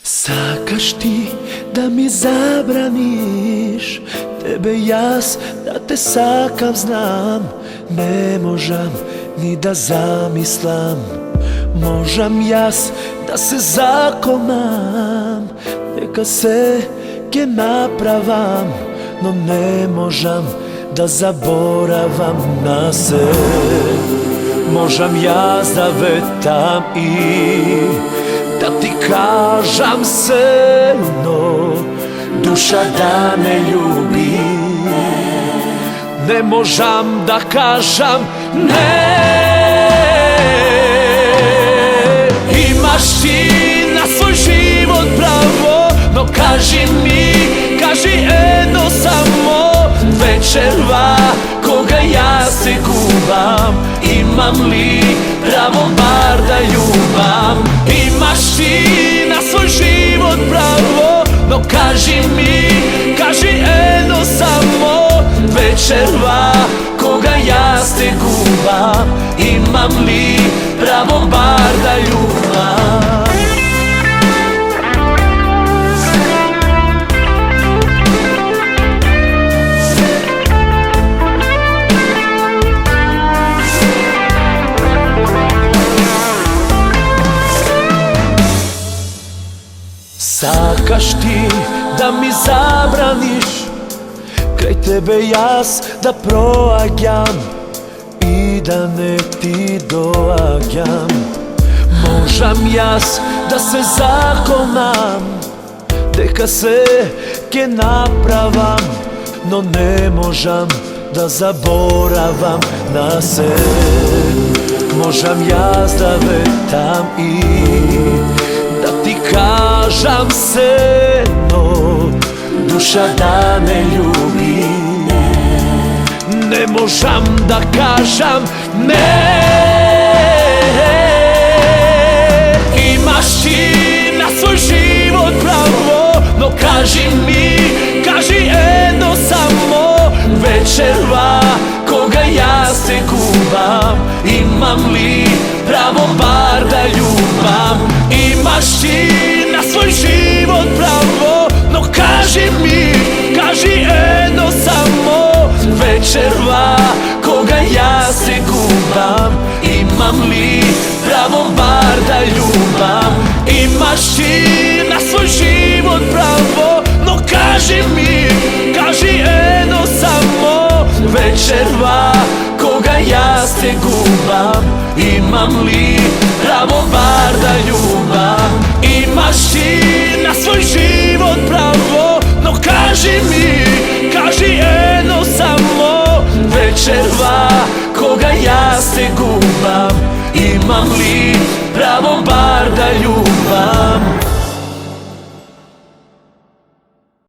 Sakaš ti da mi zabraniš, tebe jas da te sakam znam. Ne možam ni da zamislam, možam jas da se zakonam. Neka se ke napravam, no ne možam da zaboravam na se. Možam jas da vetam i da ti kažam se, no duša da ne ljubi. Ne možam da kažem ne. Imaš ti na svoj život pravo, no kaži mi, kaži jedno samo. Večerva koga ja se gubam, imam li pravo bar da ljubam? Imaš ti na svoj život pravo, no kaži mi, kaži jedno samo. Večerva koga ja se gubam, imam li pravo bar da ljubam? Sakaš ti da mi zabraniš, kraj tebe jas da proagjam i da ne ti doagjam. Možam jas da se zakonam, neka se ke napravam, no ne možam da zaboravam na se. Možam jas da vetam i da ti kažem se, no duša da ne ljubi. Ne možam da kažem ne. Imaš ti na svoj život pravo, no kaži mi, kaži jedno samo. Večerva koga ja se gubam, imam li pravo bar da ljubam? Imaš ti na svoj život pravo, no kaži mi, kaži jedno samo. Večerva koga ja se gubam, imam li pravo bar da ljubam? Imaš ti na svoj život pravo, no kaži mi, kaži jedno samo. Večerva koga ja se gubam, imam li pravo bar da ljubam? Imaš ti na svoj život pravo, no kaži mi, kaži jedno samo. Večerva koga ja se gubam, imam li pravo bar da ljubam?